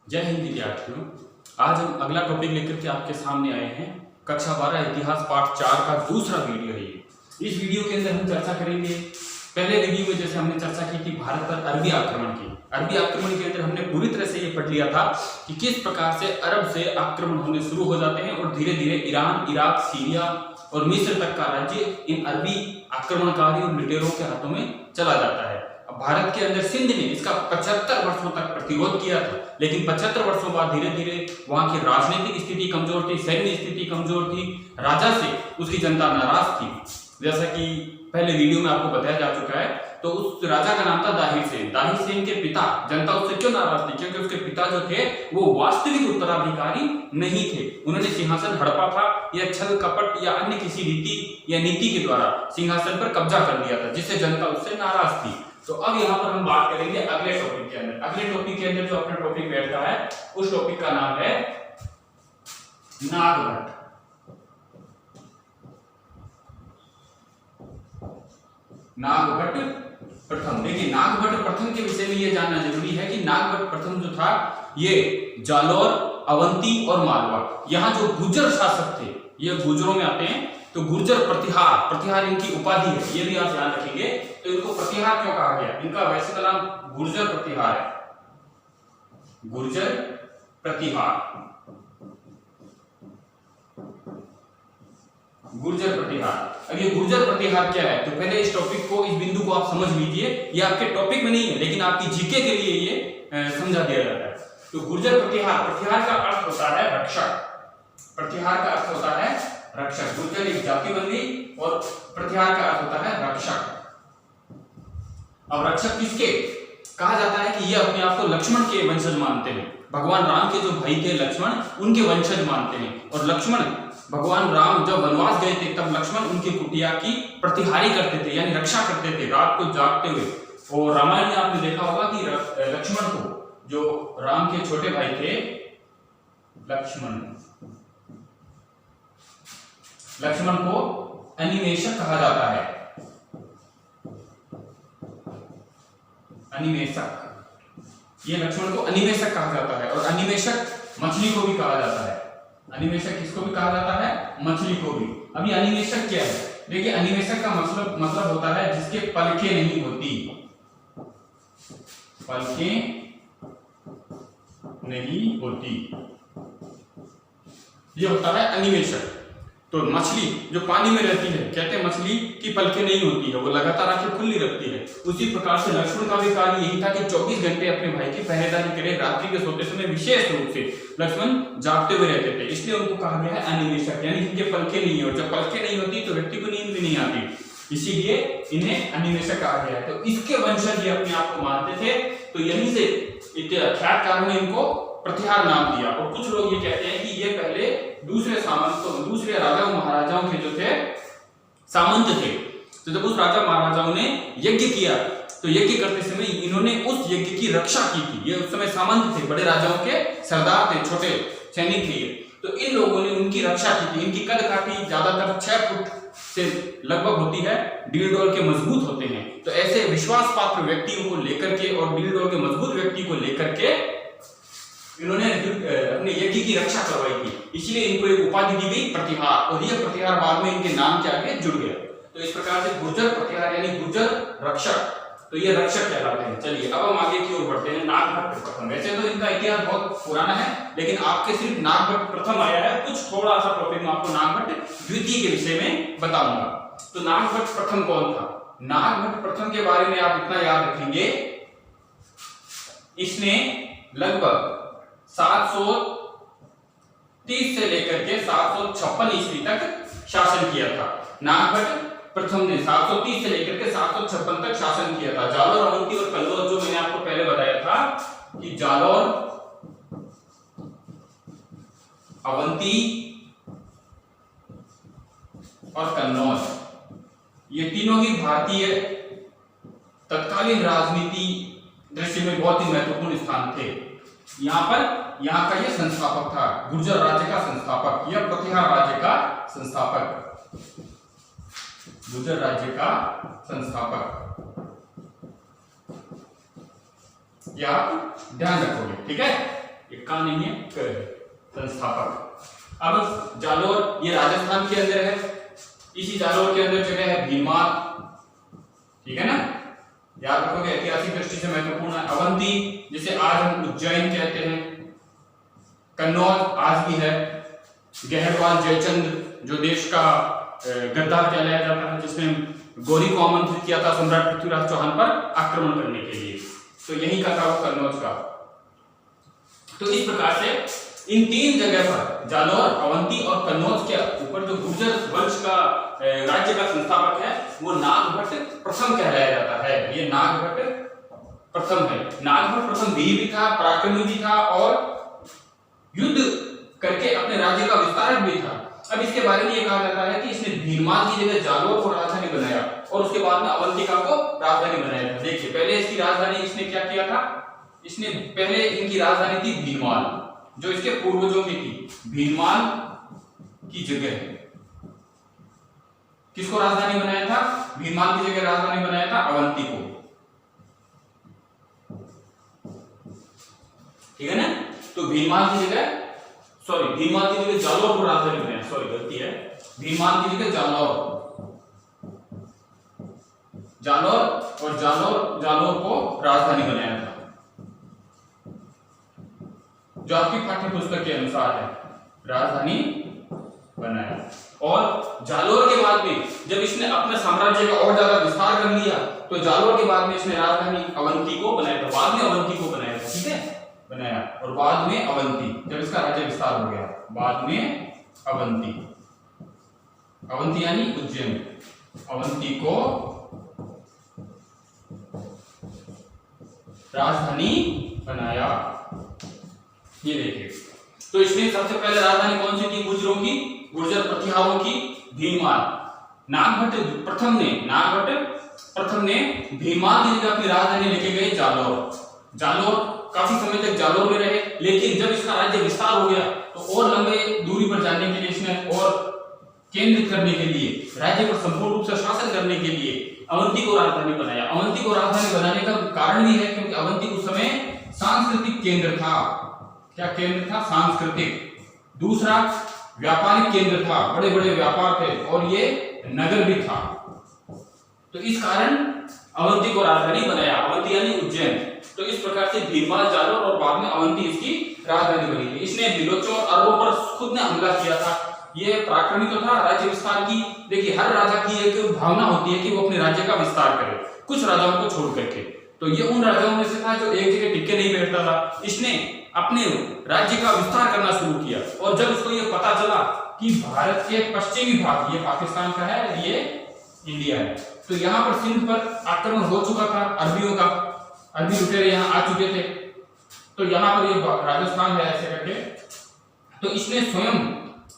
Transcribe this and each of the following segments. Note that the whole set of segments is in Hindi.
जय हिंद विद्यार्थियों। आज हम अगला टॉपिक लेकर के आपके सामने आए हैं। कक्षा 12 इतिहास पाठ 4 का दूसरा वीडियो है ये। इस वीडियो के अंदर हम चर्चा करेंगे, पहले वीडियो में जैसे हमने चर्चा की थी भारत पर अरबी आक्रमण की। अरबी आक्रमण के अंदर हमने पूरी तरह से ये पढ़ लिया था कि किस प्रकार से अरब से आक्रमण होने शुरू हो जाते हैं और धीरे धीरे ईरान, इराक, सीरिया और मिस्र तक का राज्य इन अरबी आक्रमणकारी और लुटेरों के हाथों में चला जाता है। भारत के अंदर सिंध ने इसका 75 वर्षों तक प्रतिरोध किया था, लेकिन 75 वर्षों बाद धीरे धीरे वहां की राजनीतिक स्थिति कमजोर थी, सैन्य स्थिति कमजोर थी, राजा से उसकी जनता नाराज थी। जैसा कि पहले वीडियो में आपको बताया जा चुका है, तो उस राजा का नाम था दाहिर सेन। दाहिर सेन के पिता, जनता उससे क्यों नाराज थी? क्योंकि उसके पिता जो थे वो वास्तविक उत्तराधिकारी नहीं थे। उन्होंने सिंहासन हड़पा था या छल कपट या अन्य किसी रीति या नीति के द्वारा सिंहासन पर कब्जा कर लिया था, जिससे जनता उससे नाराज थी। तो अब यहाँ पर हम बात करेंगे अगले टॉपिक के अंदर। अगले टॉपिक के अंदर जो अपना टॉपिक बैठता है उस टॉपिक का नाम है नागभट्ट। नागभट्ट प्रथम। देखिए, नागभट्ट प्रथम के विषय में यह जानना जरूरी है कि नागभट्ट प्रथम जो था ये जालौर, अवंती और मालवा, यहाँ जो गुर्जर शासक थे, ये गुर्जरों में आते हैं, तो गुर्जर प्रतिहार इनकी उपाधि है, ये भी आप ध्यान रखेंगे। तो इनको प्रतिहार क्यों कहा गया? इनका वैसे का नाम गुर्जर प्रतिहार है, गुर्जर प्रतिहार, गुर्जर प्रतिहार। अब ये गुर्जर प्रतिहार क्या है? तो पहले इस टॉपिक को, इस बिंदु को आप समझ लीजिए। ये आपके टॉपिक में नहीं है, लेकिन आपकी जीके के लिए ये समझा दिया जाता है। तो गुर्जर प्रतिहार, प्रतिहार का अर्थ होता है रक्षक। प्रतिहार का अर्थ होता है रक्षक। गुर्जर एक जाति बन गई और प्रतिहार का अर्थ होता है रक्षक। अब रक्षक किसके कहा जाता है कि ये अपने आप को लक्ष्मण के वंशज मानते हैं। भगवान राम के जो भाई थे लक्ष्मण, उनके वंशज मानते हैं। और लक्ष्मण, भगवान राम जब वनवास गए थे तब लक्ष्मण उनकी कुटिया की प्रतिहारी करते थे, यानी रक्षा करते थे रात को जागते हुए। और रामायण में आपने देखा होगा कि लक्ष्मण को, जो राम के छोटे भाई थे लक्ष्मण को अनिमेषक कहा जाता है। अनिमेषक, ये लक्ष्मण को अनिमेषक कहा जाता है। और अनिमेषक मछली को भी कहा जाता है। अनिमेषक किसको भी कहा जाता है? मछली को भी। अभी अनिमेषक क्या है? देखिए, अनिमेषक का मतलब होता है जिसके पलकें नहीं होती, पलकें नहीं होती, ये होता है अनिमेषक। तो मछली जो पानी में रहती है, कहते हैं मछली की पलकें नहीं होती है, वो लगातार आंखें खुली रखती है। उसी प्रकार से लक्ष्मण का भी कार्य यही था कि 24 घंटे अपने भाई की पहरेदारी करे। रात्रि के सोते समय विशेष रूप से लक्ष्मण जागते हुए रहते थे, इसलिए उनको कहा गया है अनिमेषक, यानी जिनके पलकें नहीं है। और जब पलकें नहीं होती तो व्यक्ति को नींद भी नहीं आती, इसीलिए इन्हें अनिमेषक कहा गया है। तो इसके वंशज ये अपने आप को मानते थे, तो यहीं से इतिहासकारों ने इनको प्रतिहार नाम दिया। और कुछ लोग ये कहते हैं कि ये पहले दूसरे राजाओं महाराजाओं के जो थे सामंत थे। तो जब उस राजा महाराजाओं ने यज्ञ किया, तो यज्ञ करते समय इन्होंने उस यज्ञ की रक्षा की थी। ये उस समय सामंत थे, बड़े राजाओं के सरदार थे, छोटे सैनिक थे। तो इन लोगों ने उनकी रक्षा की थी। इनकी कद काठी ज्यादातर 6 फुट से लगभग होती है, डील डोल के मजबूत होते हैं। तो ऐसे विश्वास पात्र व्यक्तियों को लेकर के और डील डोल के मजबूत व्यक्ति को लेकर के इन्होंने अपने यज्ञ की रक्षा करवाई थी, इसलिए इनको एक उपाधि दी गई प्रतिहार। और यह प्रतिहार बाद में इनके नाम के आगे जुड़ गया। तो इस प्रकार से गुर्जर प्रतिहार यानी गुर्जर रक्षक, तो ये रक्षक कहलाते हैं। चलिए अब हम आगे की ओर बढ़ते हैं। नागभट्ट प्रथम, वैसे तो इनका इतिहास बहुत पुराना है, लेकिन आपके सिर्फ नागभट्ट प्रथम आया है। कुछ थोड़ा सा टॉपिक में आपको नागभट्ट द्वितीय के विषय में बताऊंगा। तो नागभट्ट प्रथम कौन था? नागभट्ट प्रथम के बारे में आप इतना याद रखेंगे, इसने लगभग 730 से लेकर के 756 ईस्वी तक शासन किया था। नागभट्ट प्रथम ने 730 से लेकर के 756 तक शासन किया था। जालौर, अवंती और कन्नौज, जो मैंने आपको पहले बताया था कि जालौर, अवंती और कन्नौज, ये तीनों ही भारतीय तत्कालीन राजनीति दृष्टि में बहुत ही महत्वपूर्ण स्थान थे। यहाँ का ये संस्थापक था, गुर्जर राज्य का संस्थापक, यह प्रतिहार राज्य का संस्थापक, गुर्जर राज्य का संस्थापक, यह आप ध्यान रखोगे, ठीक है। ये का नहीं है, क है, संस्थापक। अब जालोर ये राजस्थान के अंदर है, इसी जालोर के अंदर जगह है भीलमाल, ठीक है ना, याद रखोगे, ऐतिहासिक दृष्टि से महत्वपूर्ण है। अवंती जिसे आज हम उज्जैन कहते हैं, कन्नौज आज भी है, गहरवाल जयचंद जो देश का गद्दार कहलाया जाता है, जिसने गौरी को आमंत्रित किया था सम्राट पृथ्वीराज चौहान पर आक्रमण करने के लिए, तो यही का था वो कन्नौज का। तो इस प्रकार से इन तीन जगह पर जालोर, अवंती और कन्नौज के ऊपर जो गुर्जर वंश का राज्य का संस्थापक है वो नागभट्ट प्रथम कहलाया जाता है। ये नागभट्ट प्रथम है। नागभट्ट प्रथम वीर भी था, पराक्रमी भी था और युद्ध करके अपने राज्य का विस्तारक भी था। अब इसके बारे में ये कहा जाता है कि इसने भीलमाल की जगह जालोर को राजधानी बनाया और उसके बाद में अवंतिका को राजधानी बनाया था। देखिए पहले इसकी राजधानी इसने क्या किया था, इसने पहले इनकी राजधानी थी भीलमाल, जो इसके पूर्वजों की थी। भीलमाल की जगह किसको राजधानी बनाया था, भीलमाल की जगह राजधानी बनाया था अवंती को, ठीक है ना। तो भीलमाल की जगह भीलमाल की जगह जालोर को राजधानी बनाया, गलती है, भीलमाल की जगह जालोर और जालोर को राजधानी बनाया था, जो आपकी पाठ्य पुस्तक के अनुसार है, राजधानी बनाया। और जालोर के बाद में जब इसने अपने साम्राज्य का और ज्यादा विस्तार कर लिया तो जालोर के बाद में इसने राजधानी अवंती को बनाया था, बाद में अवंती को बनाया था, ठीक है, बनाया, और बाद में अवंती, जब इसका राज्य विस्तार हो गया, बाद में अवंती यानी उज्जैन, अवंती को राजधानी बनाया। ये देखिए, तो इसने सबसे पहले राजधानी कौन सी थी, गुर्जरों की, गुर्जर प्रतिहारों की, भीलमाल। नागभट्ट प्रथम ने भीलमाल की जगह अपनी राजधानी लेके गए जालोर काफी समय तक जालोर में रहे, लेकिन जब इसका राज्य विस्तार हो गया तो और लंबे दूरी पर जाने के लिए इसने और केंद्रित करने के लिए, राज्य पर संपूर्ण रूप से शासन करने के लिए अवंती को राजधानी बनाया। अवंती को राजधानी बनाने का कारण भी है क्योंकि अवंती उस समय सांस्कृतिक केंद्र था। क्या केंद्र था, सांस्कृतिक। दूसरा व्यापारिक केंद्र था, बड़े बड़े व्यापार थे, और ये नगर भी था। तो इस कारण अवंती को राजधानी बनाया, अवंती यानी उज्जैन। तो इस प्रकार से भीलमाल, जालोर और बाद में अवंती इसकी राजधानी बनी थी। इसने बिलोचों और अरबों पर खुद ने हमला किया था। ये पराक्रमी तो था, राज्य विस्तार की, देखिए हर राजा की एक भावना होती है कि वो अपने राज्य का विस्तार करे, कुछ राजाओं को छोड़ करके। तो ये उन राजाओं में से था जो एक जगह टिके नहीं बैठता था। इसने अपने राज्य का विस्तार करना शुरू किया, और जब उसको ये पता चला कि भारत के पश्चिमी भाग, ये पाकिस्तान का है, ये इंडिया है, तो यहाँ पर सिंध पर आक्रमण हो चुका था अरबियों का, अरबी लुटेरे यहाँ आ चुके थे, तो यहाँ पर ये राजस्थान है ऐसे करके। तो इसने स्वयं,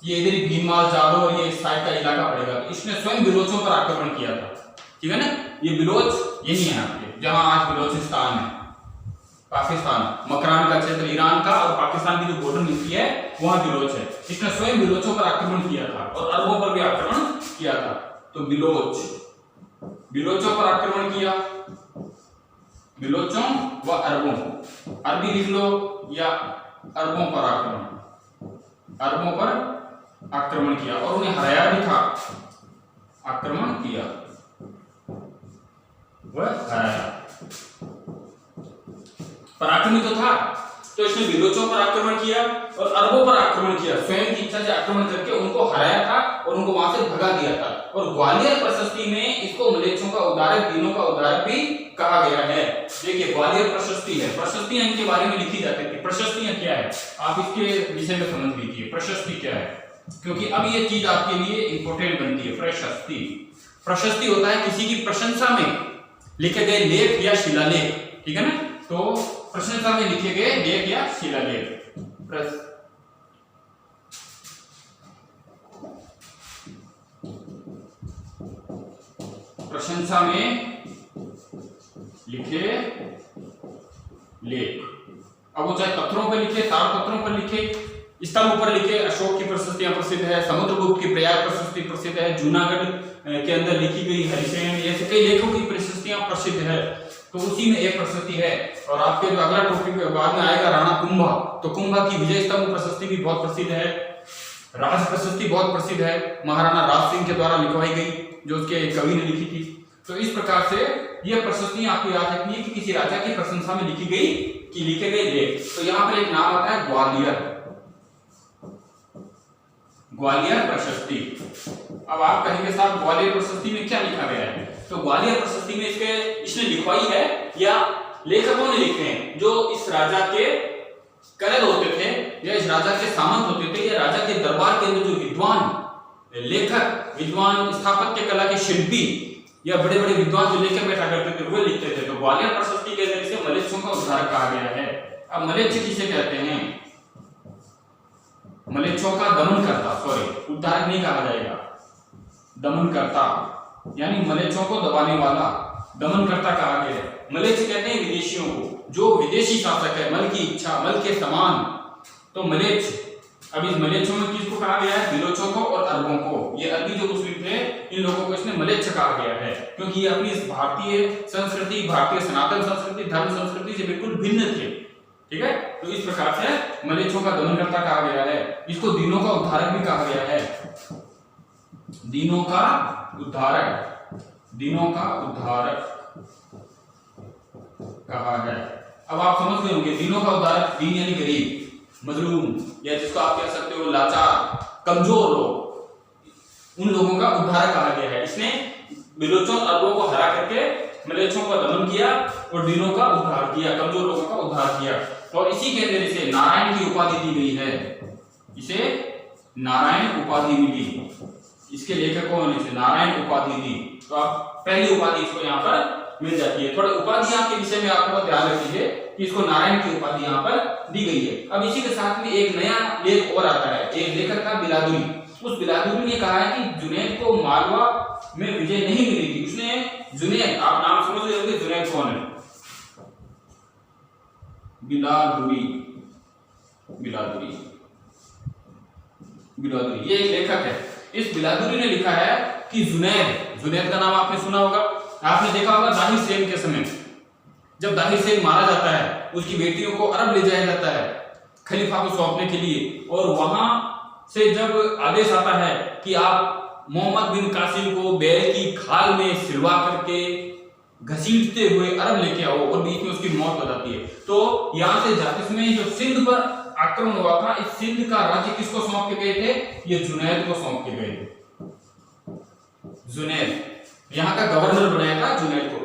ये इधर ही भीलमाल, जालोर, ये साइड का इलाका पड़ेगा, तो इसने स्वयं बिलोचों पर आक्रमण किया था, ठीक है ना। ये बिलोच यही है आपके, जहां आज बिलोचिस्तान है, पाकिस्तान, मकरान का क्षेत्र ईरान का और पाकिस्तान की जो बॉर्डर मिलती है वहां बिलोच है। इसने स्वयं बिलोचों पर आक्रमण किया था और अरबों पर भी आक्रमण किया था। तो बिलोचों पर आक्रमण किया, बिलोचों व अरबों, अरबी लिख लो, या अरबों पर आक्रमण किया और उन्हें हराया भी था। आक्रमण किया वह हराया, पराक्रमी तो था, तो इसने बिलोचों पर आक्रमण किया और अरबों पर आक्रमण किया, स्वयं की इच्छा से आक्रमण करके उनको हराया था और उनको वहां से भगा दिया था। और ग्वालियर प्रशस्ति में इसको मलेच्छों का उद्धारक, दीनों का उद्धारक भी कहा गया है। देखिए ग्वालियर प्रशस्ति है, प्रशस्तियां इनके बारे में लिखी जाती थी। प्रशस्तियां क्या है, आप इसके विषय में समझ लीजिए, प्रशस्ति क्या है, क्योंकि अब ये चीज आपके लिए इंपॉर्टेंट बनती है। प्रशस्ति होता है किसी की प्रशंसा में लिखे गए लेख या शिलालेख, ठीक है ना। तो प्रशंसा में लिखे गए लेख या शिलालेख, प्रशंसा में लिखे लेख, अब वो चाहे पत्थरों पर लिखे, तार पत्रों पर लिखे, स्तंभ पर लिखे। अशोक की प्रशस्तियां प्रसिद्ध है, समुद्रगुप्त की प्रयाग प्रशस्ति प्रसिद्ध है, जूनागढ़ के अंदर लिखी गई हरिसेन, ऐसे कई लेखों की प्रशस्तियां प्रसिद्ध है। तो उसी में एक प्रशस्ति है। और आपके जो अगला टॉपिक बाद में आएगा राणा कुंभा, तो कुंभा की विजय स्तंभ प्रशस्ति भी बहुत प्रसिद्ध है। राज प्रशस्ति बहुत प्रसिद्ध है, महाराणा राज सिंह के द्वारा लिखवाई गई, जो उसके कवि ने लिखी थी। तो इस प्रकार से ये प्रशस्तियां आपको याद रखनी है कि किसी राजा की प्रशंसा में लिखी गई कि लिखे गए लेख। तो यहाँ पर एक नाम आता है ग्वालियर, ग्वालियर प्रशस्ति। अब आप कहेंगे साहब ग्वालियर प्रशस्ति में क्या लिखा गया है? तो ग्वालियर प्रशस्ति में इसने लिखवाई है या लेखकों ने लिखे हैं जो इस राजा के करद होते थे या इस राजा के सामंत होते थे या राजा के दरबार के अंदर जो विद्वान लेखक, विद्वान स्थापत्य कला के शिल्पी या बड़े बड़े विद्वान जो लेकर बैठा करते थे वो लिखते थे। तो ग्वालियर प्रशस्ति के जरिए से मलेच्छों का उद्धारक कहा गया है। अब मलेच्छ किसे कहते हैं? मलेच्छों का दमन करता, सॉरी उद्धारक नहीं कहा जाएगा, दमन करता, यानी मलेच्छों को दबाने वाला दमन करता कहा गया है। मलेच्छ कहते हैं विदेशियों को, जो विदेशी शासक है, मल की इच्छा, मल के समान, तो मलेच्छ। अब इस मलेच्छों में किसको कहा गया है? बिलोचों को और अरबों को। ये अरबी जो मुस्लिम थे इन लोगों को इसने मलेच्छ कहा गया है, क्योंकि ये अपनी भारतीय संस्कृति, भारतीय सनातन संस्कृति, धर्म संस्कृति से बिल्कुल भिन्न थे। ठीक है, तो इस प्रकार से मलेच्छों का दमनकर्ता कहा गया है। इसको दीनों का उद्धारक भी कहा गया है, दीनों का उद्धारक, दीनों का उद्धारक कहा है। अब आप समझ गए होंगे दीनों का उद्धारक, दीन यानी गरीब, मजलूम, या जिसको आप कह सकते हो लाचार, कमजोर लोग, उन लोगों का उद्धारक कहा गया है। इसने बिलोचों अरबों को हरा करके मलेच्छों का दमन किया और दीनों का उद्धार किया, कमजोर लोगों का उद्धार किया। और इसी के अंदर इसे नारायण की उपाधि दी गई है, इसे नारायण उपाधि मिली, इसके लेखकों ने इसे नारायण उपाधि दी। तो आप पहली उपाधि इसको यहाँ पर मिल जाती है। थोड़े उपाधियां के विषय में आपको ध्यान रखिए कि इसको नारायण की उपाधि यहाँ पर दी गई है। अब इसी के साथ में एक नया लेख और आता है, एक लेखक था बिलादुरी। उस बिलादुरी ने कहा है कि जुनैद को मालवा में विजय नहीं मिली थी। उसने जुनैद, आप नाम समझ रहे होंगे जुनैद कौन है? बिलादुरी, बिलादुरी, बिलादुरी ये एक लेखक है। इस बिलादुरी ने लिखा है कि जुनैद, जुनैद का नाम आपने सुना होगा, आपने देखा होगा दाहिर सेन के समय जब दाहिर सेन मारा जाता है, उसकी बेटियों को अरब ले जाया जाता है खलीफा को सौंपने के लिए, और वहां से जब आदेश आता है कि आप मोहम्मद बिन कासिम को बैल की खाल में सिलवा करके घसीटते हुए अरब लेके आओ, और बीच में उसकी मौत हो जाती है। तो यहां से जाते समय जो सिंध पर आक्रमण हुआ था, इस सिंध का राज्य किसको सौंप के गए थे? ये जुनैद को सौंप के गए थे। जुनैद यहाँ का गवर्नर बनाया था जुनैद को।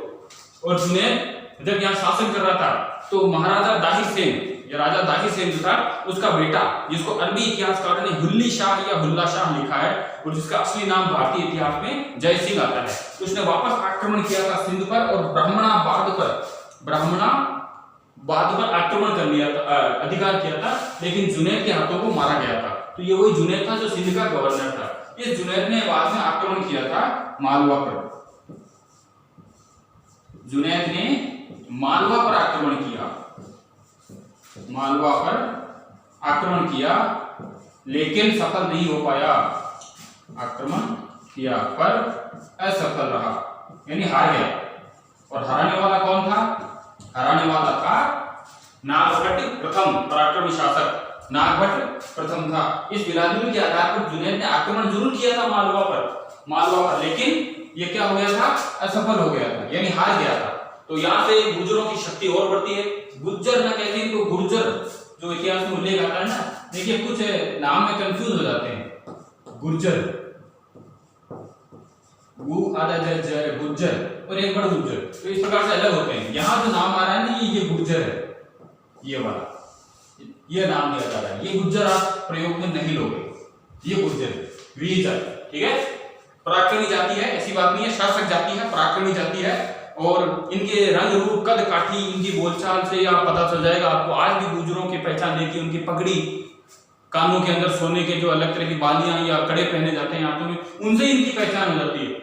और जुनैद जब यहाँ शासन कर रहा था तो महाराजा दाहिर सेन, ये राजा दाहिर सेन जो था, उसका बेटा, जिसको अरबी इतिहासकार ने हुल्ली शाह या हुल्ला शाह लिखा है और जिसका असली नाम भारतीय इतिहास में जय सिंह आता है, तो उसने वापस आक्रमण किया था सिंध पर और ब्राह्मणाबाद पर आक्रमण कर लिया था, अधिकार किया था, लेकिन जुनैद के हाथों को मारा गया था। तो ये वही जुनैद था जो सिंध का गवर्नर था। इस जुनैद ने बाद में आक्रमण किया था मालवा पर, जुनैद ने मालवा पर आक्रमण किया, मालवा पर आक्रमण किया, लेकिन सफल नहीं हो पाया। आक्रमण किया पर असफल रहा, यानी हार गया। और हराने वाला कौन था? हराने वाला था नागभट्ट प्रथम, पराक्रमी शासक नागभट्ट प्रथम था। इस बिलादुरी के आधार पर जुनैद ने आक्रमण जरूर किया था मालवा पर, लेकिन ये क्या हो गया था? असफल हो गया था, यानी हार गया था। तो यहाँ से गुर्जरों की शक्ति और बढ़ती है। गुर्जर ना कहते हैं तो गुर्जर जो इतिहास में उल्लेख आता है ना, देखिए कुछ नाम में कंफ्यूज हो जाते हैं। गुर्जर, गु आधा जर गुर्जर और एक बड़ गुर्जर, तो इस प्रकार से अलग होते हैं। यहाँ जो नाम आ रहा है ना, ये गुर्जर है, ये वाला ये नाम दिया जा रहा है। ये गुर्जर आप प्रयोग में नहीं लोगे, ये गुर्जर वीर जाति, ठीक है, पराक्रमी जाति है, ऐसी बात नहीं है, शासक जाति है, पराक्रमी जाति है। और इनके रंग रूप, कद काठी, इनकी बोलचाल से आप पता चल जाएगा आपको। आज भी गुर्जरों की पहचान देखिए, उनकी पगड़ी, कानों के अंदर सोने के जो अलग तरह की बालियां या कड़े पहने जाते हैं हाथों में, उनसे इनकी पहचान हो जाती है।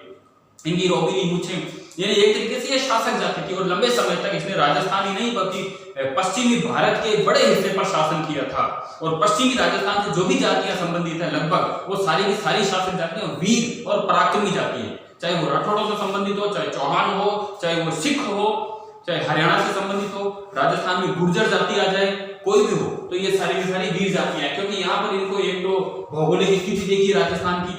इनकी रोबीली मूछें, यानी एक तरीके से ये शासक जाति थी। और लंबे समय तक इसने राजस्थान ही नहीं बल्कि पश्चिमी भारत के बड़े हिस्से पर शासन किया था। और पश्चिमी राजस्थान से जो भी जातियां संबंधित है लगभग, वो सारी की सारी शासक जातियां वीर और पराक्रमी जाति है। चाहे वो राठौड़ों से संबंधित हो, चाहे चौहान हो, चाहे वो सिख हो, चाहे हरियाणा से संबंधित हो, राजस्थान में गुर्जर जाति आ जाए, कोई भी हो, तो ये सारी की सारी वीर जातियां हैं, क्योंकि यहाँ पर इनको एक तो भौगोलिक स्थिति देखिए राजस्थान की,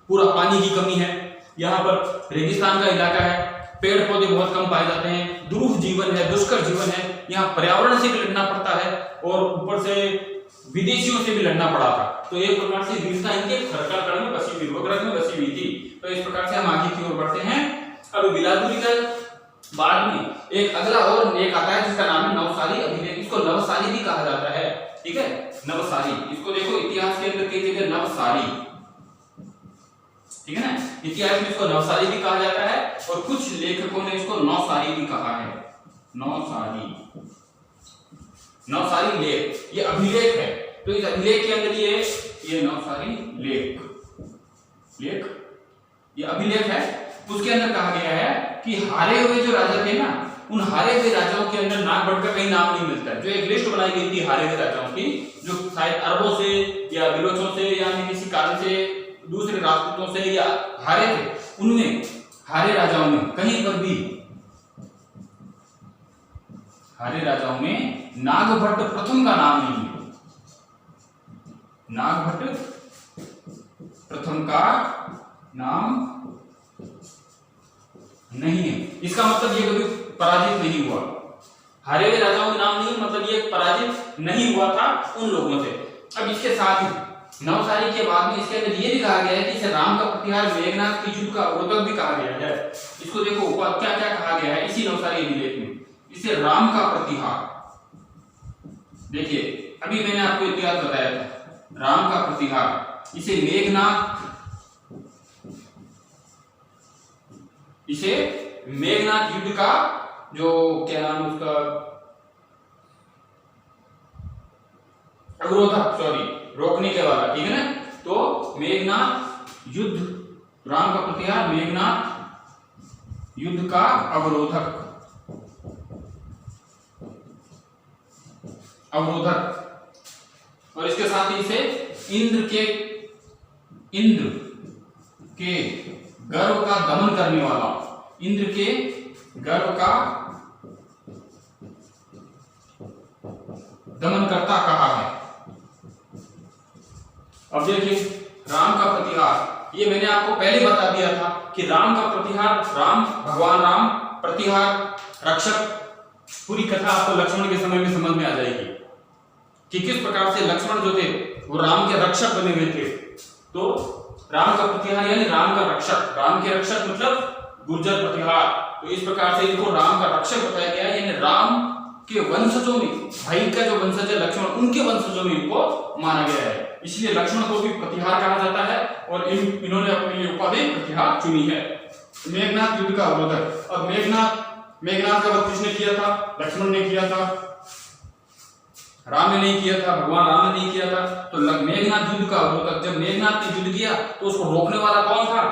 पूरा पानी की कमी है, यहाँ पर रेगिस्तान का इलाका है, पेड़ पौधे बहुत कम पाए जाते हैं, दुरूह जीवन है, दुष्कर जीवन है, यहाँ पर्यावरण से भी लड़ना पड़ता है और ऊपर से विदेशियों से भी लड़ना पड़ा था। तो एक प्रकार से वीरता इनके कण में बसी हुई, वग्रज में बसी हुई थी। तो इस प्रकार से हम आगे की ओर बढ़ते हैं। अब बिलावली का बाद में एक अगला और एक आता है जिसका नाम है नवसारी अभिलेख। इसको नवसारी भी कहा जाता है, ठीक है, नवसारी। इसको देखो इतिहास के अंदर कई जगह नवसारी, ठीक है ना, इतिहास में इसको नवसारी भी कहा जाता है और कुछ लेखकों ने इसको नौसारी भी कहा है। नौसारी, नवसारी लेख, ये अभिलेख है। तो इस अभिलेख के अंदर ये नवसारी लेख ये अभिलेख है। उसके अंदर कहा गया है कि हारे हुए जो राजा थे ना, उन हारे हुए राजाओं के अंदर नागभट्ट का कहीं नाम नहीं मिलता है। जो एक लिस्ट बनाई गई थी हारे हुए राजाओं की, जो शायद अरबों से या बिलोचों से या किसी कारण से दूसरे राजपूतों से या हारे थे, उनमें हारे राजाओं में कहीं पर भी हारे राजाओं में नागभट्ट प्रथम का नाम नहीं है। नागभट्ट प्रथम का नाम नहीं है। इसका मतलब ये कभी पराजित नहीं हुआ। हारे हुए राजाओं का नाम नहीं, मतलब ये पराजित नहीं हुआ था उन लोगों से। अब इसके साथ ही नवसारी के बाद में इसके अंदर ये भी कहा गया है कि इसे राम का प्रतिहार, मेघनाथ की युद्ध का अवरोधक भी कहा गया है। इसको देखो क्या क्या कहा गया है इसी नवसारी अभिलेख में। इसे राम का प्रतिहार, देखिए अभी मैंने आपको इतिहास बताया था, राम का प्रतिहार। इसे मेघनाथ युद्ध का जो क्या नाम उसका, अवरोधक, सॉरी, रोकने के वाला, ठीक है ना। तो मेघनाथ युद्ध, राम का प्रतिहार, मेघनाथ युद्ध का अवरोधक, और इसके साथ ही इसे इंद्र के गर्व का दमन करने वाला, इंद्र के गर्व का दमनकर्ता कहा है। अब देखिए राम का प्रतिहार, ये मैंने आपको पहले बता दिया था कि राम का प्रतिहार, राम, भगवान राम, प्रतिहार, रक्षक। पूरी कथा आपको लक्ष्मण के समय में समझ में आ जाएगी कि किस प्रकार से लक्ष्मण जो थे वो राम के रक्षक बने हुए थे। तो राम का प्रतिहार यानी राम का रक्षक, राम के रक्षक मतलब गुर्जर प्रतिहार। तो इस प्रकार से इनको राम का रक्षक बताया गया है, यानी राम के वंशजों में, भाई का जो वंशज है लक्ष्मण, उनके वंशजों में इनको माना गया है। इसलिए लक्ष्मण को भी प्रतिहार कहा जाता है और इन्होंने अपने लिए उपाधि प्रतिहार चुनी है। मेघनाथ युद्ध का अवरोधक। अब मेघनाथ का वध किसने किया था? लक्ष्मण ने किया था, राम ने नहीं किया था, भगवान राम ने नहीं किया था। तो मेघनाथ युद्ध का अवरोधक, जब मेघनाथ ने युद्ध किया तो उसको रोकने वाला कौन था?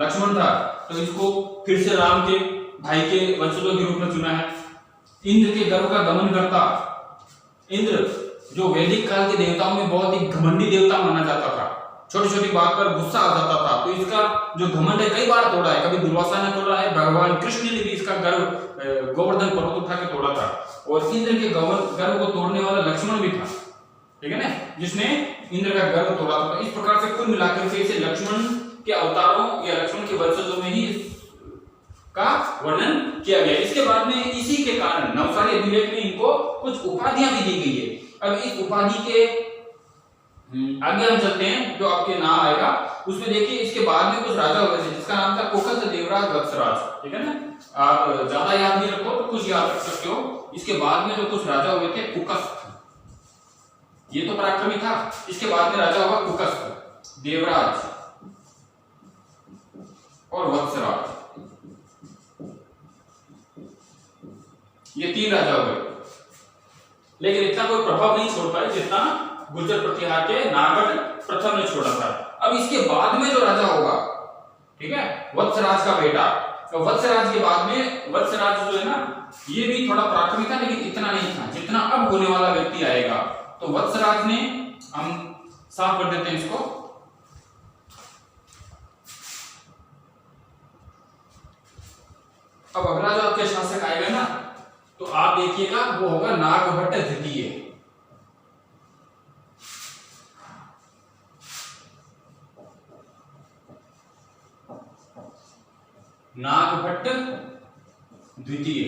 लक्ष्मण था। तो इसको फिर से राम के भाई के वंशजों के रूप में चुना है। इंद्र के गर्व का दमन करता, इंद्र जो वैदिक काल के देवताओं में बहुत ही घमंडी देवता माना जाता था, छोटी छोटी बात पर गुस्सा आ जाता था। तो इसका जो घमंड है कई बार तोड़ा है, कभी दुर्वासा ने तोड़ा है, भगवान कृष्ण ने भी इसका गर्व गोवर्धन पर्वत उठा के तोड़ा था। और इंद्र के गर्व को तोड़ने वाला लक्ष्मण भी था, ठीक है ना, जिसने इंद्र का गर्व तोड़ा था। तो इस प्रकार से कुल मिलाकर के इसे लक्ष्मण के अवतारों या लक्ष्मण के वंशजों में ही का वर्णन किया गया। इसके बाद में इसी के कारण नवसारी अभिलेख में इनको कुछ उपाधियां भी दी गई है। अब इस उपाधि के आगे हम चलते हैं, जो आपके नाम आएगा उसमें देखिए इसके बाद में कुछ राजा हुए थे जिसका नाम था कुकस, देवराज, वत्सराज, ठीक है ना। आप ज्यादा याद नहीं रखो तो कुछ याद रख सकते हो। इसके बाद में जो कुछ राजा हुए थे, कुकस, ये तो पराक्रमी था। इसके बाद में राजा हुआ कुकस, देवराज और वत्सराज, ये तीन राजा हुए। लेकिन इतना कोई प्रभाव नहीं छोड़ पाए जितना गुर्जर प्रतिहार के नागभट्ट प्रथम ने छोड़ा था। अब इसके बाद में जो राजा होगा, ठीक है, वत्सराज का बेटा। तो वत्सराज के बाद में वत्सराज जो है ना, ये भी थोड़ा पराक्रमी था लेकिन इतना नहीं था जितना अब होने वाला व्यक्ति आएगा। तो वत्सराज ने, हम साफ कर देते हैं इसको, अब अगला जो आपके शासक आएगा ना, तो आप देखिएगा वो होगा नागभट्ट द्वितीय। नागभट्ट द्वितीय,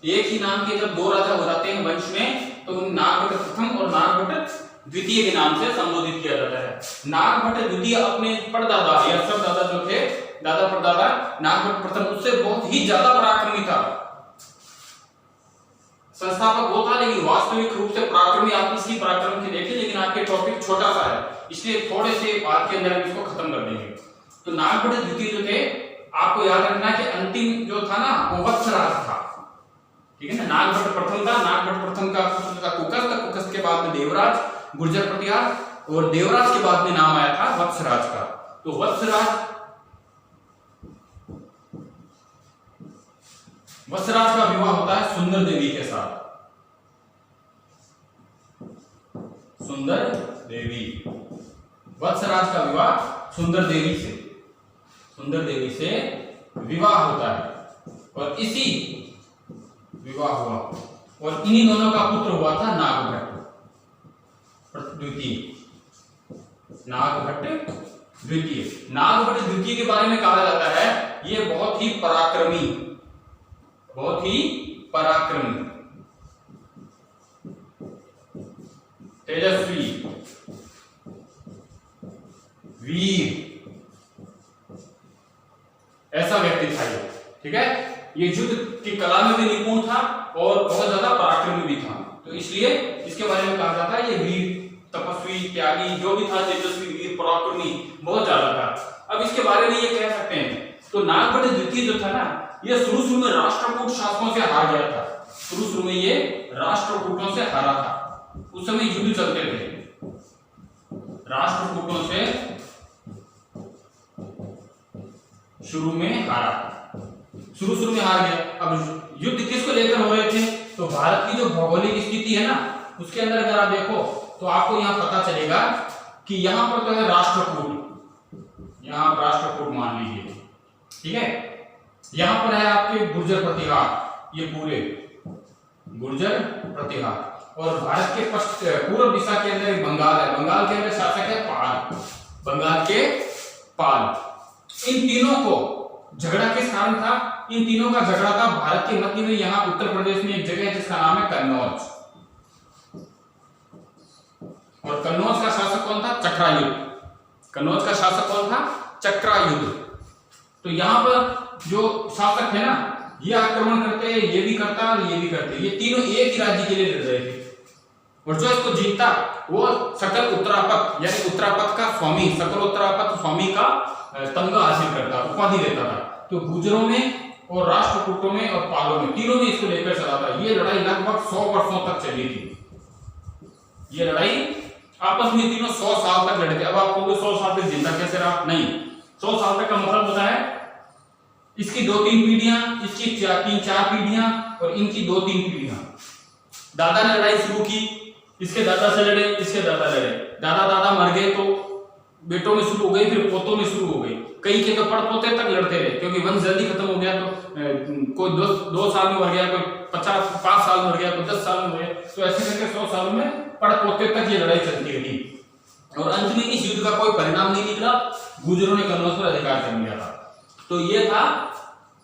एक ही नाम के जब दो राजा हो जाते हैं वंश में तो नागभट्ट प्रथम और नागभट्ट द्वितीय के नाम से संबोधित किया जाता है। नागभट्ट द्वितीय अपने परदादा या सब दादा जो थे, दादा परदादा नागभट्ट प्रथम उससे बहुत ही ज्यादा पराक्रमी था। संस्थापक वो था लेकिन वास्तविक रूप से पराक्रमी आप इसकी पराक्रम की देखिए, लेकिन आपके टॉपिक छोटा सा है इसलिए थोड़े से बात के अंदर हम इसको खत्म कर देंगे। तो नागभट्ट द्वितीय जो थे, आपको याद रखना कि अंतिम जो था ना वो वत्सराज था, ठीक है ना। नागभट्ट प्रथम था, नागभट्ट प्रथम का पुत्र था कुकस्त, कुकस्त के बाद में देवराज, गुर्जर प्रतिहार, और देवराज के बाद में नाम आया था वत्सराज का। तो वत्सराज का विवाह होता है सुंदर देवी के साथ। सुंदर देवी, वत्सराज का विवाह सुंदर देवी से विवाह होता है और इसी विवाह हुआ और इन्हीं दोनों का पुत्र हुआ था नागभट्ट द्वितीय। नागभट्ट द्वितीय के बारे में कहा जाता है ये बहुत ही पराक्रमी, तेजस्वी, वीर, ऐसा व्यक्ति था ये, ठीक है। ये युद्ध की कला में भी निपुण था और बहुत ज्यादा पराक्रमी भी था, तो इसलिए इसके बारे में कहा जाता है ये वीर, तपस्वी, त्यागी, जो भी था, तेजस्वी, वीर, पराक्रमी बहुत ज्यादा था। अब इसके बारे में ये कह सकते हैं तो नागभट्ट द्वितीय जो था ना, ये शुरू में राष्ट्रकूट शासकों से हार गया था। शुरू में ये राष्ट्रकूटों से हारा था, उस समय युद्ध चलते थे, राष्ट्रकूटों से शुरू में हार गया। अब युद्ध किसको लेकर हो रहे थे, तो भारत की जो भौगोलिक स्थिति है ना उसके अंदर अगर आप देखो तो आपको यहाँ पता चलेगा कि यहाँ पर तो है राष्ट्रकूट, यहाँ राष्ट्रकूट मान लीजिए, ठीक है। यहाँ पर है आपके गुर्जर प्रतिहार, ये पूरे गुर्जर प्रतिहार, और भारत के पूर्व दिशा के अंदर बंगाल है, बंगाल के अंदर शासक है पाल, बंगाल के पाल। इन तीनों को झगड़ा किस कारण था, इन तीनों का झगड़ा था भारत के मध्य में, यहाँ उत्तर प्रदेश में एक जगह है जिसका नाम है कन्नौज, और कन्नौज का शासक कौन था, चक्रायुध। कन्नौज का शासक कौन था, चक्रायुध। तो यहाँ पर जो शासक है ना, ये आक्रमण करते, ये भी करता और ये भी करते, ये तीनों एक ही राज्य के लिए लड़ रहे थे, और जो इसको जीतता वो सकल उत्तरापत यानी उत्तरापत का स्वामी, सकल उत्तरापत स्वामी का तमगा हासिल करता, उपाधि लेता था। तो गुर्जरों में और राष्ट्रकूटों में और पालों में, तीनों में इसको लेकर चला था। ये लड़ाई लगभग 100 वर्षों तक चली थी। ये लड़ाई आपस में तीनों 100 साल तक लड़े थे। अब आप कहोगे 100 साल तक जिंदा कैसे रहा, नहीं, 100 साल तक का मतलब होता है इसकी 2-3 पीढ़ियां, इसकी 3-4 पीढ़ियां और इनकी 2-3 पीढ़ियां। दादा ने लड़ाई शुरू की, इसके दादा से लड़े, इसके दादा लड़े, दादा मर गए तो बेटों में शुरू हो गई, फिर पोतों में शुरू हो गई, कई के तो पड़पोते तक लड़ते रहे, क्योंकि वंश जल्दी खत्म हो गया। तो कोई 2 साल में मर गया, कोई 5 साल मर गया, कोई 10 साल में मर गया, तो ऐसे करके 100 सालों में पड़पोते तक ये लड़ाई चलती रही। और अंत में इस युद्ध का कोई परिणाम नहीं निकला, गुर्जरों ने कन्नौज पर अधिकार कर लिया था। तो ये था,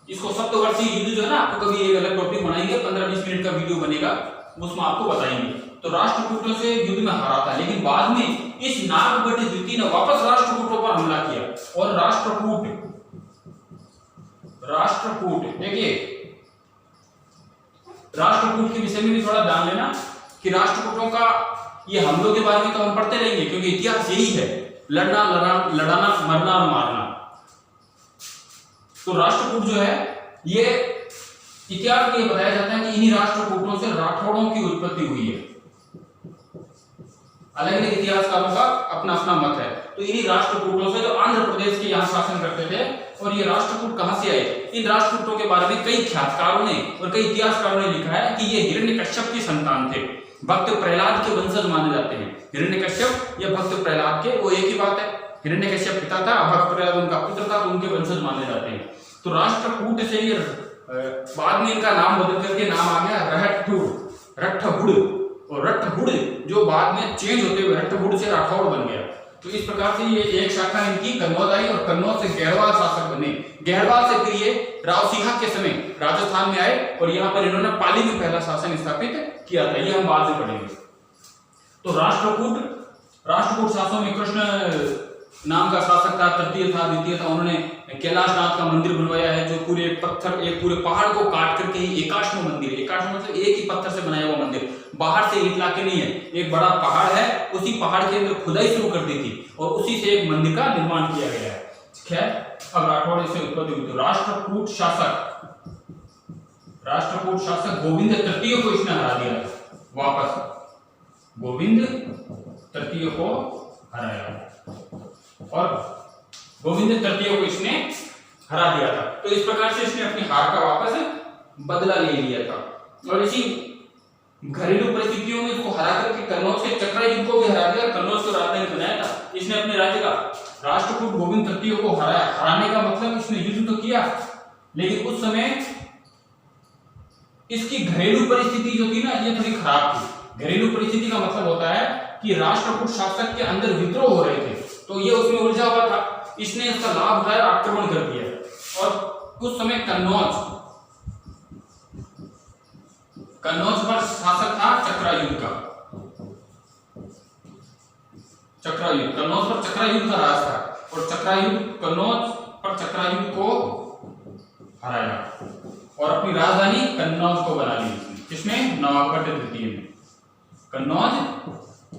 इसको सप्तवर्षीय युद्ध जो है ना, आपको कभी एक अलग टॉपिक बनाएंगे, 15-20 मिनट का वीडियो बनेगा, उसमें आपको बताएंगे। तो राष्ट्रकूटों से युद्ध में हारा था, लेकिन बाद में इस नागभट्ट द्वितीय ने वापस राष्ट्रकूटों पर हमला किया, और राष्ट्रकूट देखिए, राष्ट्रकूट के विषय में भी थोड़ा जान लेना कि राष्ट्रकूटों का ये हमलों के बारे में तो हम पढ़ते रहेंगे, क्योंकि इतिहास यही है, लड़ना, मरना और मारना। तो राष्ट्रकूट जो है, ये इतिहास में बताया जाता है कि इन्हीं राष्ट्रकूटों से राठौड़ों की उत्पत्ति हुई है। अलग अलग इतिहासकारों का अपना अपना मत है। तो इन्हीं राष्ट्रकूटों से जो आंध्र प्रदेश के यहाँ शासन करते थे, और ये राष्ट्रकूट कहां से आए, इन राष्ट्रकूटों के बारे में कई ख्यातकारों ने और कई इतिहासकारों ने लिखा है कि ये हिरण्यकश्यप के संतान थे, भक्त प्रहलाद के वंशज माने जाते हैं। हिरण्यकश्यप या भक्त प्रहलाद के, वो एक ही बात है, हिरण्यकश्यप पिता था, भक्त प्रहलाद उनका पुत्र था, तो उनके वंशज माने जाते हैं। तो राष्ट्रकूट से ये बाद में इनका नाम बदल करके नाम आ गया रट्ठबुड़, और रट्ठबुड़ जो बाद में चेंज होते हुए रट्ठबुड़ से राठौड़ बन गया। तो इस प्रकार से ये एक शाखा इनकी कन्नौज आई, और कन्नौज से गहरवाल शासक बने। गहरवाल से फिर ये राव सिंह के समय राजस्थान में आए, और यहाँ पर इन्होंने पाली में पहला शासन स्थापित किया था। ये हम बाद में पढ़ेंगे। तो राष्ट्रकूट शासकों में कृष्ण नाम का शासक था, तृतीय था, द्वितीय था। उन्होंने कैलाशनाथ का मंदिर बनवाया है, जो पूरे पत्थर, एक पूरे पहाड़ को काट करके ही एकाश्म मंदिर है। एकाश्म मतलब एक ही पत्थर से बनाया हुआ मंदिर, बाहर से ईंट लाके नहीं है। एक बड़ा पहाड़ है, उसी पहाड़ के अंदर खुदाई शुरू कर दी थी, और उसी से एक मंदिर का निर्माण किया गया है। खैर, अब राठौड़ से उत्पत्ति हुई। तो राष्ट्रकूट शासक गोविंद तृतीय को इसने हरा दिया वापस। गोविंद तृतीय को हराया, और गोविंद तृतीय को इसने हरा दिया था। तो इस प्रकार से इसने अपनी हार का वापस बदला ले लिया था, और इसी घरेलू परिस्थितियों में इसको हरा करके कन्नौज के चक्रयुद्ध को भी हरा दिया, कन्नौज को राजधानी बनाया था। इसने अपने राज्य का राष्ट्रकूट गोविंद तृतीय को हराया। हराने का मतलब इसने युद्ध तो किया, लेकिन उस समय इसकी घरेलू परिस्थिति जो थी ना, ये थोड़ी खराब थी। घरेलू परिस्थिति का मतलब होता है कि राष्ट्रकूट शासक के अंदर विद्रोह हो रहे थे, तो ये उसमें उलझा हुआ था। इसने इसका लाभ उठाया, आक्रमण कर दिया, और उस समय कन्नौज पर शासक था चक्रयुद्ध का। कन्नौज पर चक्रयुद्ध का राज था, और कन्नौज पर चक्रयुद्ध को हराया, और अपनी राजधानी कन्नौज को बना ली। किसने? नवाब भट्ट द्वितीय ने कन्नौज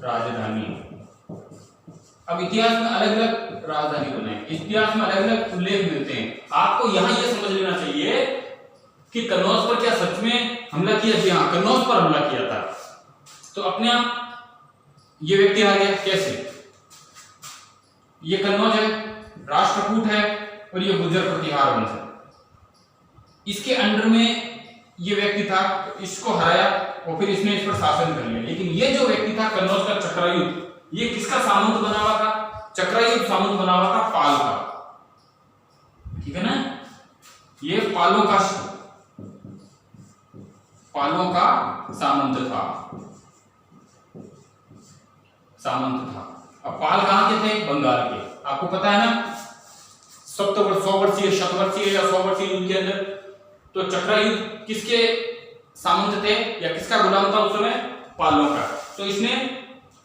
राजधानी। अब इतिहास में अलग अलग राजधानी बनाए, इतिहास में अलग अलग उल्लेख मिलते हैं। आपको यहां यह समझ लेना चाहिए कि कन्नौज पर क्या सच में हमला किया? जी हाँ, कन्नौज पर हमला किया था। तो अपने आप ये व्यक्ति आ गया कैसे? ये कन्नौज है, राष्ट्रकूट है, और ये गुर्जर प्रतिहार वंश है। इसके अंडर में ये व्यक्ति था, इसको हराया, और फिर इसने इस पर शासन कर लिया। लेकिन ये जो व्यक्ति था कन्नौज का चक्रयुद्ध, ये किसका सामंत बना हुआ था? चक्रयुद्ध सामंत बना हुआ था पाल का, ठीक है ना? ये पालों का सामंत था। अब पाल कहां के थे? बंगाल के। आपको पता है ना, 100 वर्षीय, शतवर्षीय या 100 वर्षीय युद्ध के अंदर तो चक्रयुद्ध किसके सामंत थे या किसका गुलाम था उस समय? पालों का। तो इसने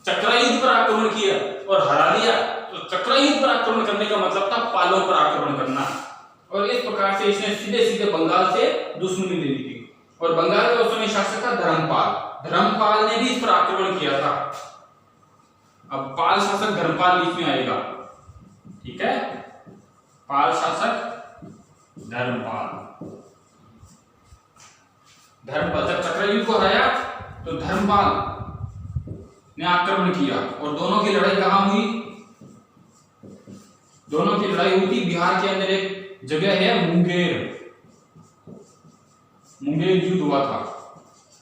चक्रयुद्ध पर आक्रमण किया और हरा दिया। तो चक्रयुद्ध पर आक्रमण करने का मतलब था पालों पर आक्रमण करना, और इस प्रकार से इसने सीधे सीधे बंगाल से दुश्मनी ले ली थी। और बंगाल का उस समय शासक था धर्मपाल ने भी इस पर आक्रमण किया था। अब पाल शासक धर्मपाल बीच में आएगा, ठीक है? पाल शासक धर्मपाल जब चक्रयुद्ध को हराया तो धर्मपाल ने आक्रमण किया, और दोनों की लड़ाई कहां हुई? दोनों की लड़ाई हुई थी बिहार के अंदर, एक जगह है मुंगेर युद्ध हुआ था,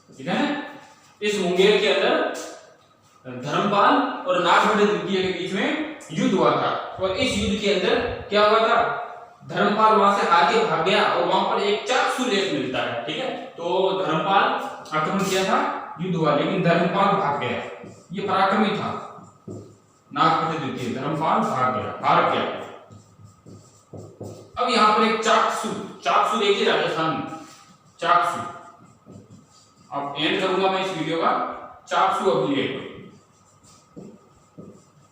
ठीक है? इस मुंगेर के अंदर धर्मपाल और नागभट्ट द्वितीय के बीच में युद्ध हुआ था, और इस युद्ध के अंदर क्या हुआ था? धर्मपाल वहां से आगे भाग गया, और वहां पर एक चाक्षु लेख मिलता है, ठीक है? तो धर्मपाल आक्रमण किया था, युद्ध हुआ, लेकिन धर्मपाल भाग गया। ये पराक्रमी था नागभट्ट द्वितीय, धर्मपाल भाग गया, हार गया। अब यहां पर एक चाक्षु देखिए राजस्थान में, चाक्षु। अब एंड करूंगा मैं इस वीडियो का चाक्षु अभिलेख,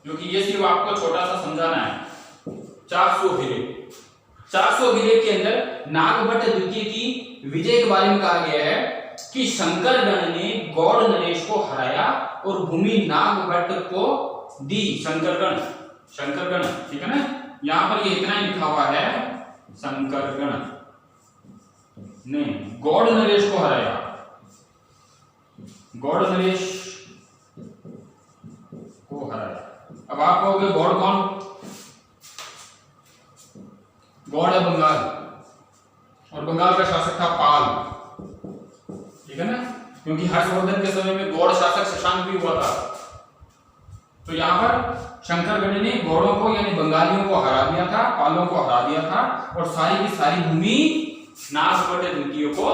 क्योंकि ये सिर्फ आपको छोटा सा समझाना है। चाक्षु अभिलेख के अंदर नागभट्ट द्वितीय की विजय के बारे में कहा गया है कि शंकरगण ने गौड़ नरेश को हराया और भूमि नागभट्ट को दी। शंकरगण, ठीक है ना? यहां पर ये इतना ही लिखा हुआ है, शंकरगण ने गौड़ नरेश को हराया। गौड़ नरेश को हराया। अब आप कहोगे गौड़ कौन? गौड़ है बंगाल, और बंगाल का शासक था पाल, ठीक है ना? क्योंकि हर्षवर्धन के समय में गौड़ शासक शशांक भी हुआ था। तो यहां पर शंकरगण ने गौड़ों को यानी बंगालियों को हरा दिया था, पालों को हरा दिया था, और सारी की सारी भूमि नागभट्ट द्वितीय को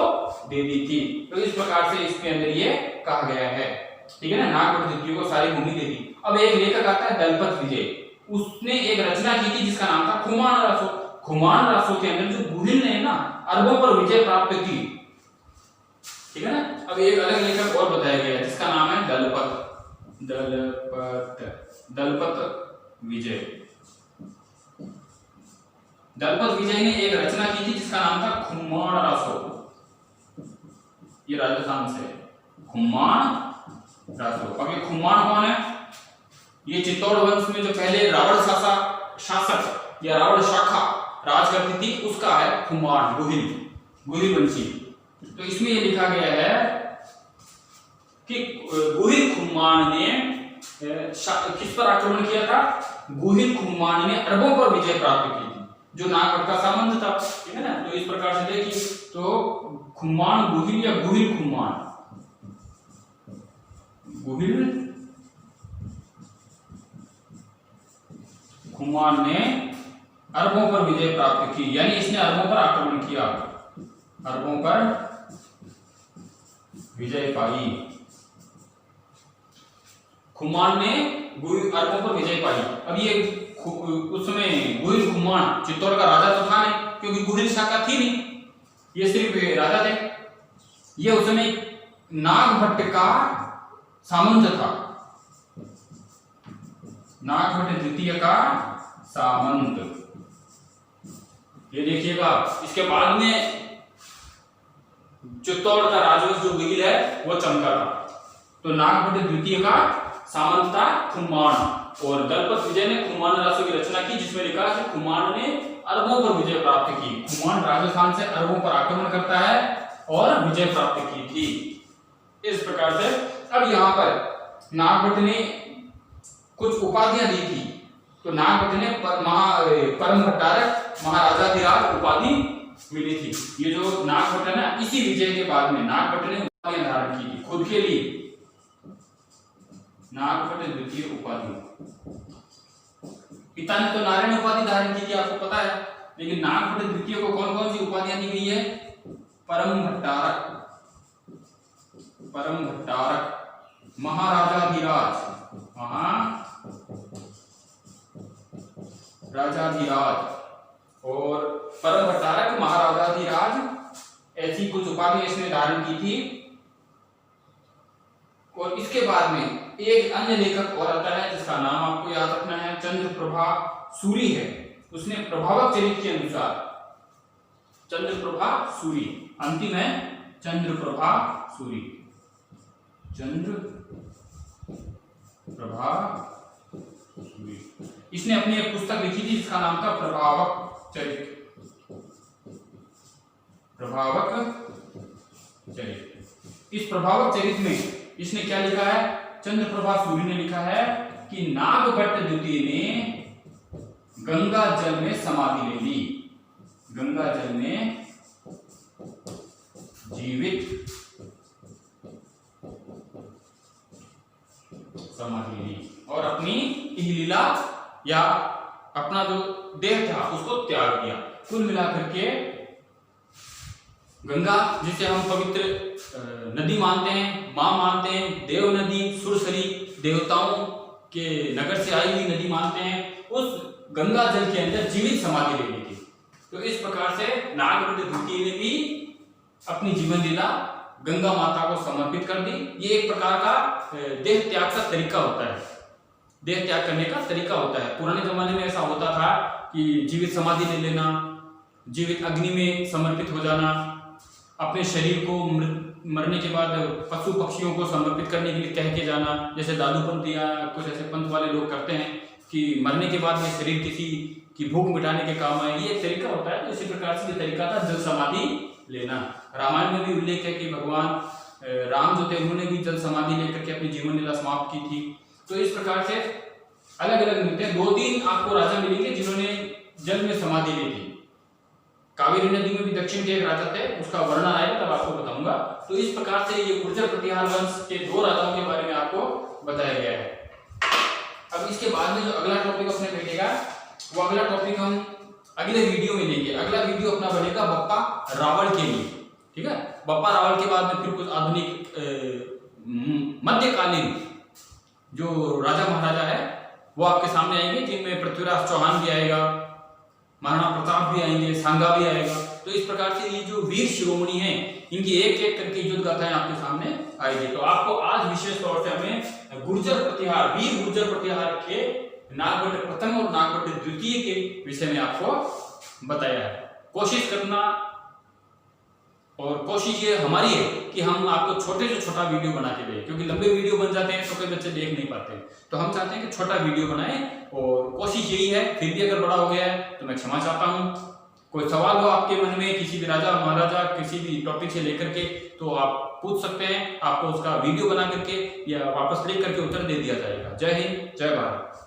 दे दी थी। तो इस प्रकार से इसके अंदर ये कहा गया है, ठीक है ना, नागभट्ट द्वितीय को सारी भूमि दे दी। अब एक लेखक आता है दलपत विजय, उसने एक रचना की थी जिसका नाम था खुमान रासो। खुमान रासो के अंदर जो गुहिल ने ना अरबों पर विजय प्राप्त की, ठीक है ना। अब एक अलग लेखक और बताया गया है जिसका नाम है दलपत विजय। दलपत विजय ने एक रचना की थी जिसका नाम था खुमान रासो। ये राजस्थान से खुमान रासो। अब ये खुमान कौन है? ये चित्तौड़ वंश में जो पहले रावण शासक या रावण शाखा राज करती थी उसका है खुमान, गुहिल वंशी। तो इसमें ये लिखा गया है कि गुहिल खुमान ने किस पर आक्रमण किया था? गुहिल खुमान ने अरबों पर विजय प्राप्त की थी, जो नागभट्ट का सामंत था, ठीक है ना। तो इस प्रकार से देखिए, तो खुमान गुहिल या गुहिल खुमान, गुहिल खुमान ने अरबों पर विजय प्राप्त की, यानी इसने अरबों पर आक्रमण किया, अरबों पर विजय पाई। खुमान ने अरबों पर विजय पाई। अब ये उस समय गुहिल खुमान चित्तौड़ का राजा तो था नहीं, क्योंकि गुहिल शाखा थी नहीं, ये सिर्फ राजा थे। ये उस समय नागभट्ट का सामंत था, नागभट्ट द्वितीय का सामंत। ये देखिएगा, इसके बाद में चित्तौड़ का राजवंश जो गुहिल है वो चमका था। तो नागभट्ट द्वितीय का सामंत था खुमान, और दलपत विजय ने खुमान रासो की रचना की जिसमें लिखा कि खुमान ने अरबों पर विजय प्राप्त की। खुमान राजस्थान से अरबों पर आक्रमण करता है और विजय प्राप्त की थी। इस प्रकार से अब यहाँ पर नागभट्ट ने कुछ उपाधियां दी थी। तो नागभट्ट ने परम भट्टारक महाराजाधिराज उपाधि मिली थी। ये जो नागभट्ट है ना, इसी विजय के बाद में नागभट्ट ने उपाधियां धारण की थी खुद के लिए, नागभट्ट द्वितीय उपाधि। पिता ने तो नारायण उपाधि धारण की थी, आपको पता है, लेकिन नागभट्ट द्वितीय को कौन कौन सी उपाधियां दी गई है? परम भट्टारक, महाराजाधिराज, और परम भट्टारक, महाराजाधिराज, ऐसी कुछ उपाधियां इसने धारण की थी। और इसके बाद में एक अन्य लेखक और आता है जिसका नाम आपको याद रखना है, चंद्रप्रभा सूरी है। उसने प्रभावक चरित्र के अनुसार, चंद्रप्रभा सूरी अंतिम है, चंद्रप्रभा सूरी, चंद्रप्रभा सूरी, इसने अपनी एक पुस्तक लिखी थी जिसका नाम था प्रभावक चरित्र, इस प्रभावक चरित्र में इसने क्या लिखा है? चंद्रप्रभा सूरी ने लिखा है कि नागभट्ट द्वितीय ने गंगा जल में समाधि ले ली, गंगा जल में जीवित समाधि ली और अपनी लीला या अपना जो देह था उसको त्याग दिया। कुल मिलाकर के गंगा, जिसे हम पवित्र नदी मानते हैं, मां मानते हैं, देव नदी, सुरसरी, देवताओं के नगर से आई हुई नदी मानते हैं, उस गंगा जल के अंदर जीवित समाधि ले ली थी। तो इस प्रकार से नागभट्ट द्वितीय ने भी अपनी जीवन लीला गंगा माता को समर्पित कर दी। ये एक प्रकार का देह त्याग का तरीका होता है, देह त्याग करने का तरीका होता है। पुराने जमाने में ऐसा होता था कि जीवित समाधि ले लेना, जीवित अग्नि में समर्पित हो जाना, अपने शरीर को मरने के बाद पशु पक्षियों को समर्पित करने के लिए कह के जाना, जैसे दादू पंथ या कुछ ऐसे पंथ वाले लोग करते हैं कि मरने के बाद ये शरीर किसी की भूख मिटाने के काम आए। ये एक तरीका होता है। इसी प्रकार से ये तरीका था जल समाधि लेना। रामायण में भी उल्लेख है कि भगवान राम जो थे उन्होंने भी जल समाधि लेकर के अपनी जीवन लीला समाप्त की थी। तो इस प्रकार से अलग अलग मिलते हैं। 2-3 आपको राजा मिलेंगे जिन्होंने जल में समाधि ली थी। कावेरी नदी में भी दक्षिण के एक राजा थे, उसका वर्णन आएगा तब आपको बताऊंगा। तो इस प्रकार से ये गुर्जर प्रतिहार वंश के 2 राजाओं के बारे में आपको बताया गया है। अब इसके बाद में जो अगला टॉपिक अपने बैठेगा वो अगला टॉपिक हम अगले वीडियो में लेंगे। अगला वीडियो अपना बनेगा बप्पा रावल के लिए, ठीक है। बप्पा रावल के बाद में फिर कुछ आधुनिक मध्यकालीन जो राजा महाराजा है वो आपके सामने आएंगे, जिनमें पृथ्वीराज चौहान भी आएगा, महाराणा प्रताप भी आएंगे, सांगा भी आएगा। तो इस प्रकार से ये जो वीर शिरोमणि हैं इनकी एक एक करके युद्ध गाथाएं आपके सामने आएगी। तो आपको आज विशेष तौर से हमें गुर्जर प्रतिहार, वीर गुर्जर प्रतिहार के नागभट्ट प्रथम और नागभट्ट द्वितीय के विषय में आपको बताया है। कोशिश करना और कोशिश ये हमारी है कि हम आपको छोटे से छोटा वीडियो बना के दें, क्योंकि लंबे वीडियो बन जाते हैं तो कई बच्चे देख नहीं पाते। तो हम चाहते हैं कि छोटा वीडियो बनाएं और कोशिश यही है। फिर भी अगर बड़ा हो गया है तो मैं क्षमा चाहता हूँ। कोई सवाल हो आपके मन में किसी भी राजा महाराजा किसी भी टॉपिक से लेकर के तो आप पूछ सकते हैं, आपको उसका वीडियो बना करके या वापस क्लिक करके उत्तर दे दिया जाएगा। जय हिंद, जय भारत।